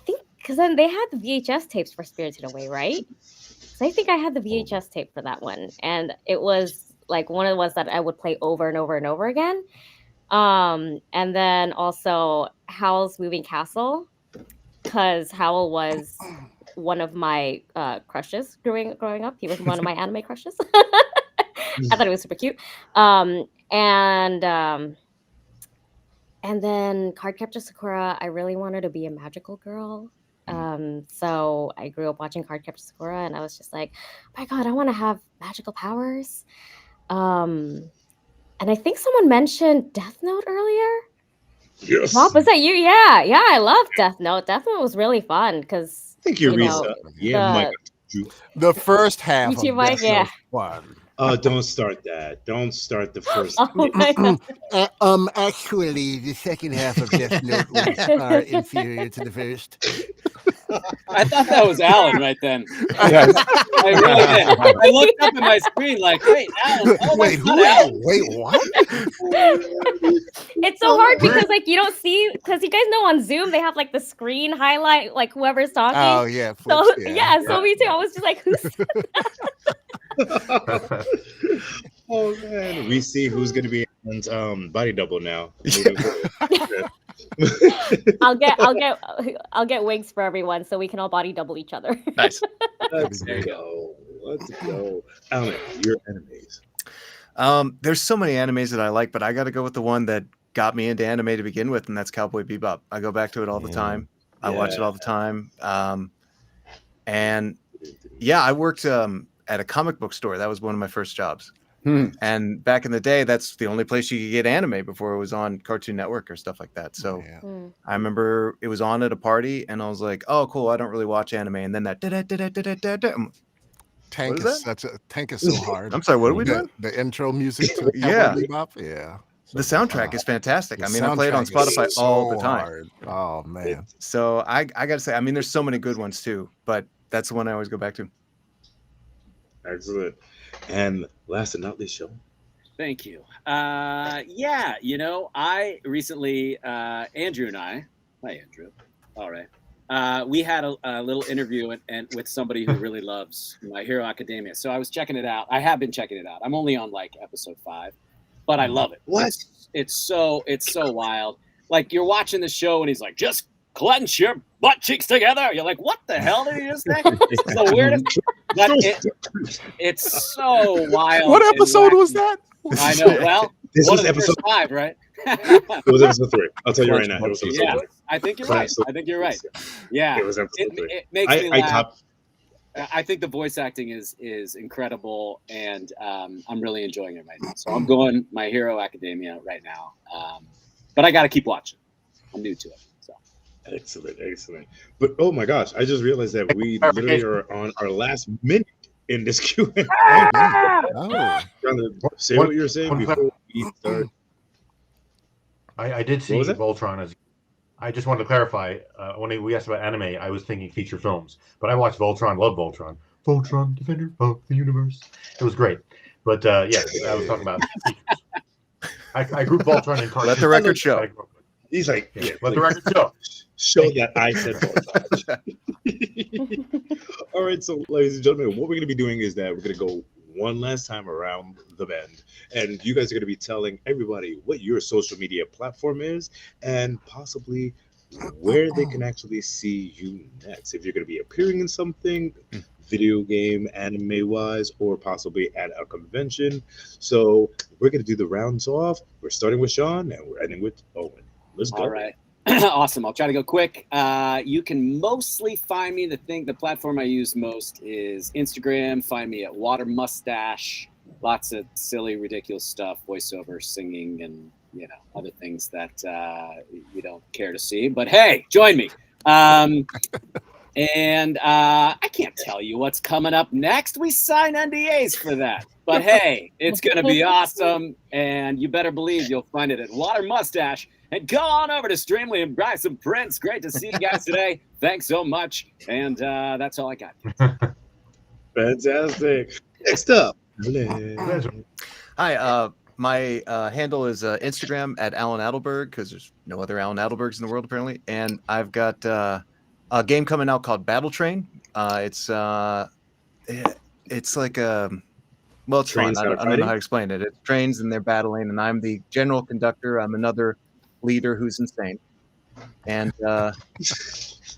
think, because then they had the VHS tapes for Spirited Away, right? So I think I had the VHS tape for that one, and it was like one of the ones that I would play over and over and over again. And then also Howl's Moving Castle, because Howl was one of my crushes growing up. He was one of my anime crushes. I thought it was super cute. Um, and um, and then Cardcaptor Sakura, I really wanted to be a magical girl. So I grew up watching Cardcaptor Sakura, and I was just like, oh my god, I want to have magical powers. Um, and I think someone mentioned Death Note earlier. Yes. Rob, was that you? Yeah, yeah, I love Death Note. Death Note was really fun because Thank you, Risa. Yeah, Mike. The first half You too, of Mike, Death yeah. Note fun. Don't start that. Don't start the first. Oh my God. Actually, the second half of Death Note was far inferior to the first. I thought that was Alan right then. Yes. I really did. I looked up at my screen like, wait, Alan. Oh, Wait, that's who? not Alan. Wait, what? It's so hard because like you don't see, because you guys know on Zoom they have like the screen highlight, like whoever's talking. Oh yeah, So flips, yeah, so me too. I was just like, who's Oh man, we see who's gonna be in body double now. I'll get wigs for everyone so we can all body double each other. Nice. Let's go. Let's go. Alan, your enemies. There's so many animes that I like, but I got to go with the one that got me into anime to begin with, and that's Cowboy Bebop. I go back to it all the time. I watch it all the time. And yeah, I worked at a comic book store. That was one of my first jobs. And back in the day, that's the only place you could get anime before it was on Cartoon Network or stuff like that. So I remember it was on at a party, and I was like, "Oh, cool! I don't really watch anime." And then that Tank is so hard. I'm sorry, what are we doing? The intro music to Yeah. Cowboy Bebop? Yeah. The soundtrack is fantastic. The I mean, I play it on soundtrack is Spotify all so the time. hard. Oh man. So I gotta say, I mean, there's so many good ones too, but that's the one I always go back to. Excellent. And last but not least, Sean. Thank you. Yeah, you know, I recently, Andrew and I, hi Andrew, all right. We had a little interview and with somebody who really loves My Hero Academia. So I was checking it out. I have been checking it out. I'm only on like episode 5, but I love it. What? It's so wild. Like you're watching the show and he's like, just clench your butt cheeks together. You're like, what the hell did he just say? It's the weirdest. But it's so wild. What episode was that? I know. Well, This one was of the episode first 5, right? It was episode 3. I'll tell you right now. It was episode Yeah, 3. I think you're right. I think you're right. Yeah, It was episode 3. it makes me I laugh. I think the voice acting is incredible, and I'm really enjoying it right now. So I'm going My Hero Academia right now, but I got to keep watching. I'm new to it. So Excellent. But oh my gosh, I just realized that we literally are on our last minute in this Q&A. Oh. Say what you were saying before we start. I did see What was it? Voltron as. I just wanted to clarify. When we asked about anime, I was thinking feature films, but I watched Voltron. Love Voltron. Voltron, Defender of the Universe. It was great. But yeah, I was talking about. I grouped Voltron in cartoons. Let the record show. He's like, Yeah, let the record show. show that I said Voltron. All right, so ladies and gentlemen, what we're going to be doing is that we're going to go one last time around the bend, and you guys are going to be telling everybody what your social media platform is and possibly where they can actually see you next. If you're going to be appearing in something, video game, anime wise, or possibly at a convention. So we're going to do the rounds off. We're starting with Sean and we're ending with Owen. Let's go. All right. Awesome. I'll try to go quick. You can mostly find me. The platform I use most is Instagram. Find me at Water Mustache. Lots of silly, ridiculous stuff, voiceover, singing, and other things that you don't care to see. But hey, join me. And I can't tell you what's coming up next. We sign NDAs for that. But hey, it's going to be awesome. And you better believe you'll find it at Water Mustache. And go on over to Streamly and buy some prints. Great to see you guys today. Thanks so much. And that's all I got. Fantastic. Next up. Hi, my handle is Instagram at Alan Adelberg, because there's no other Alan Adelbergs in the world apparently. And I've got a game coming out called Battle Train. It's like a it's fun. I don't know how to explain it. It's trains and they're battling, and I'm the general conductor. I'm another leader who's insane. And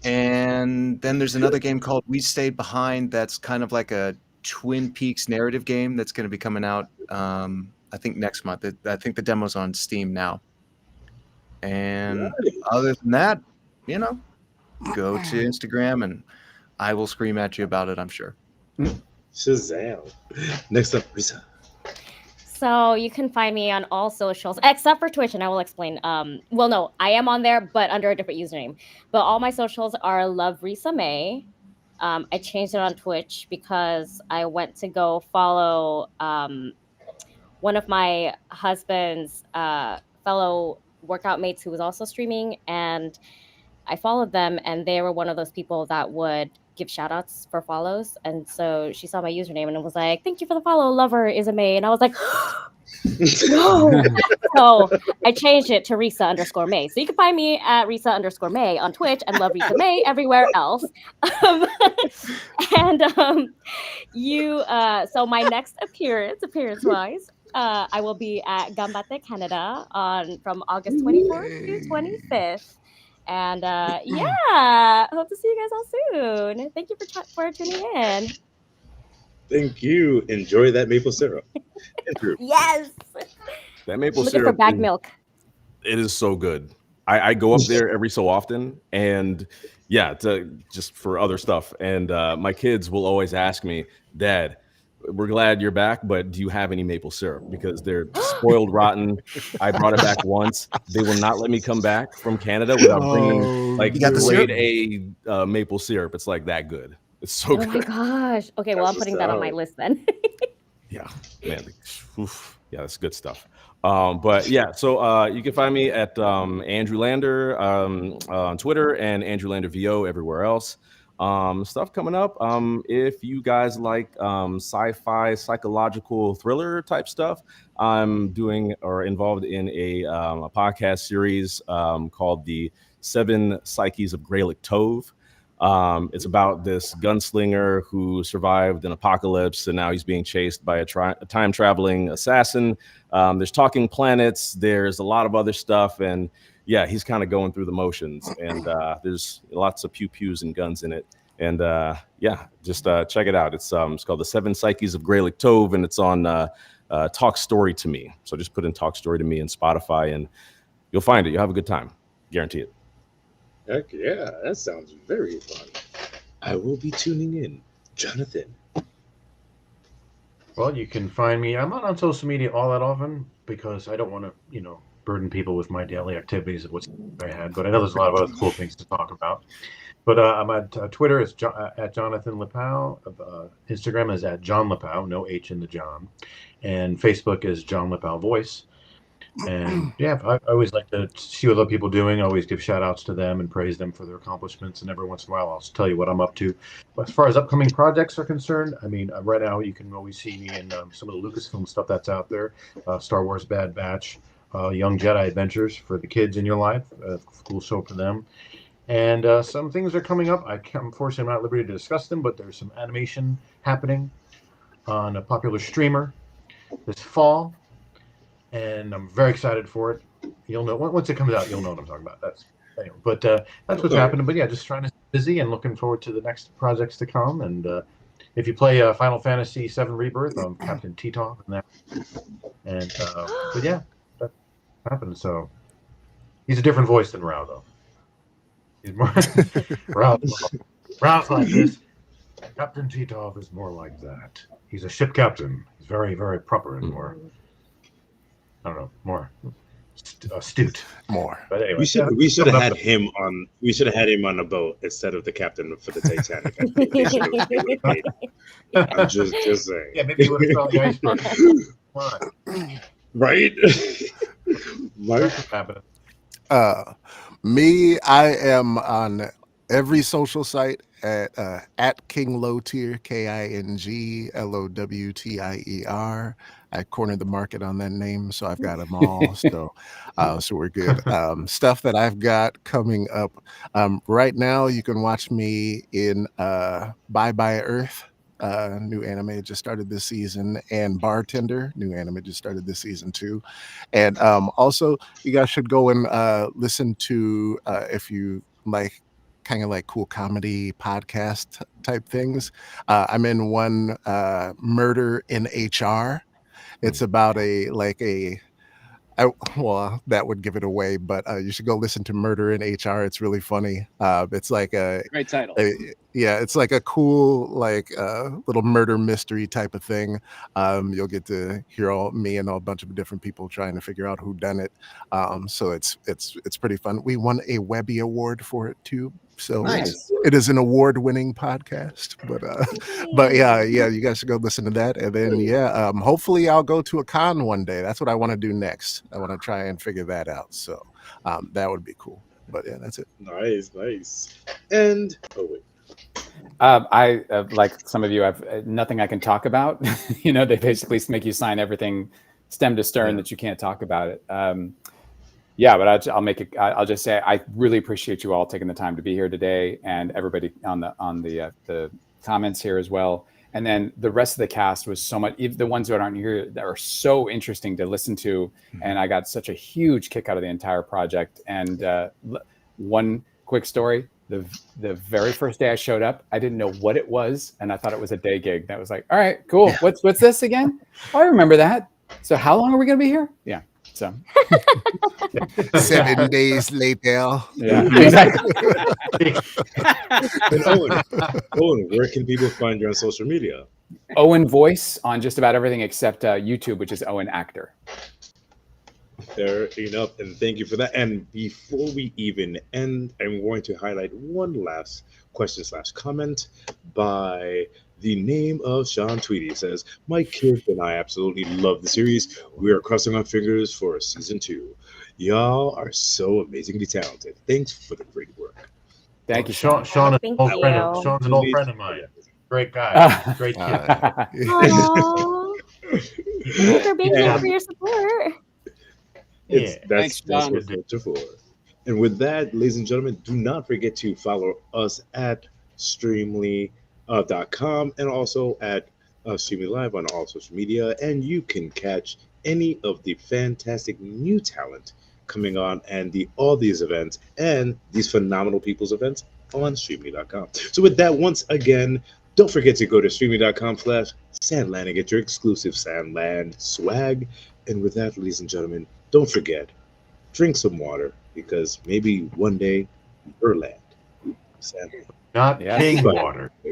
then there's another game called We Stayed Behind. That's kind of like a Twin Peaks narrative game that's going to be coming out I think next month. I think the demo's on Steam now. And other than that, go to Instagram and I will scream at you about it, I'm sure. Shazam. Next up, Risa. So you can find me on all socials except for Twitch, and I will explain. Well, no, I am on there, but under a different username. But all my socials are Love Risa May. I changed it on Twitch because I went to go follow one of my husband's fellow workout mates who was also streaming, and I followed them, and they were one of those people that would give shout outs for follows. And so she saw my username and it was like, thank you for the follow, Lover is a May. And I was like, no. So I changed it to Risa_May. So you can find me at Risa_May on Twitch and Love Risa May everywhere else. So my next appearance wise, I will be at Gambate Canada from August 24th to 25th. And hope to see you guys all soon. Thank you for tuning in. Thank you. Enjoy that maple syrup. Yes. That maple Looking syrup for bag milk. It is so good. I go up there every so often, and just for other stuff. And my kids will always ask me, Dad, we're glad you're back, but do you have any maple syrup? Because they're spoiled rotten. I brought it back once. They will not let me come back from Canada without bringing grade A maple syrup. It's like that good. It's so good. Oh my gosh. Okay, well, I'm putting that on my list then. Yeah, man. Oof. Yeah, that's good stuff. So you can find me at Andrew Lander on Twitter and Andrew Lander VO everywhere else. Stuff coming up. If you guys like sci-fi, psychological thriller type stuff, I'm doing or involved in a podcast series called The 7 Psyches of Greylick Tove. It's about this gunslinger who survived an apocalypse, and now he's being chased by a time-traveling assassin. There's talking planets. There's a lot of other stuff, and he's kind of going through the motions. And there's lots of pew-pews and guns in it. And just check it out. It's called The 7 Psyches of Greylick Tove, and it's on Talk Story to Me. So just put in Talk Story to Me in Spotify, and you'll find it. You'll have a good time. Guarantee it. Heck yeah, that sounds very fun. I will be tuning in. Jonathan. Well, you can find me. I'm not on social media all that often because I don't want to, burden people with my daily activities of what's I had. But I know there's a lot of other cool things to talk about. But I'm at Twitter is at Jonathan Lepow. Instagram is at John Lepow, no H in the John. And Facebook is John Lepow Voice. And I always like to see what other people are doing. I always give shout outs to them and praise them for their accomplishments. And every once in a while, I'll tell you what I'm up to. But as far as upcoming projects are concerned, I mean, right now you can always see me in some of the Lucasfilm stuff that's out there. Star Wars Bad Batch, Young Jedi Adventures for the kids in your life. Cool show for them. And some things are coming up. Unfortunately, I'm not at liberty to discuss them, but there's some animation happening on a popular streamer this fall. And I'm very excited for it. You'll know once it comes out. You'll know what I'm talking about. That's what's happening. But just trying to stay busy and looking forward to the next projects to come. And if you play Final Fantasy VII Rebirth, I'm Captain Titov in that. And but yeah, that happened. So he's a different voice than Rao, though. He's more Rao's like this. Captain Titov is more like that. He's a ship captain. He's very, very proper and more. I don't know, more astute. More. But anyway, We should have had him on. We should have had him on a boat instead of the captain for the Titanic. I think they should have made it. I'm just saying. Yeah, maybe he would have thrown the iceberg. Come on. Right? Mark? Me, I am on every social site at King Low Tier, KingLowtier. I cornered the market on that name, so I've got them all. So we're good. Stuff that I've got coming up right now. You can watch me in Bye Bye Earth. New anime just started this season, and Bartender, new anime just started this season too. And also, you guys should go and listen to if you like kind of like cool comedy podcast type things. I'm in one, Murder in HR. It's about well, that would give it away, but you should go listen to Murder in HR. It's really funny. It's like a Great title. It's like a cool little murder mystery type of thing. You'll get to hear me and a bunch of different people trying to figure out who done it. So it's pretty fun. We won a Webby Award for it too. So Nice. it is an award-winning podcast. But yeah, you guys should go listen to that. And then hopefully I'll go to a con one day. That's what I want to do next. I want to try and figure that out. So that would be cool. But yeah, that's it. Nice. And wait. I like some of you. I've nothing I can talk about. They basically make you sign everything stem to stern that you can't talk about it. But I'll make it. I'll just say I really appreciate you all taking the time to be here today, and everybody on the comments here as well. And then the rest of the cast was so much. Even the ones that aren't here that are so interesting to listen to, and I got such a huge kick out of the entire project. And one quick story. The very first day I showed up, I didn't know what it was, and I thought it was a day gig. That was like, all right, cool. Yeah. What's this again? Oh, I remember that. So how long are we going to be here? Yeah. So 7 days later. Yeah, exactly. And Owen, where can people find you on social media? Owen Voice on just about everything except YouTube, which is Owen Actor. Fair enough, and thank you for that. And before we even end, I'm going to highlight one last question/comment by the name of Sean Tweedy. It says, my kids and I absolutely love the series. We are crossing our fingers for season 2. Y'all are so amazingly talented. Thanks for the great work. Thank you, Sean. Sean's an old friend of mine. Great guy. Great kid. Aww. Thanks for being here for your support. That's what it's for. And with that, ladies and gentlemen, do not forget to follow us at Streamly.com and also at Streamly Live on all social media. And you can catch any of the fantastic new talent coming on and all these events and these phenomenal people's events on Streamly.com. So with that, once again, don't forget to go to Streamly.com/Sandland and get your exclusive Sandland swag. And with that, ladies and gentlemen, don't forget, drink some water, because maybe one day your land. Sandland. Not king water.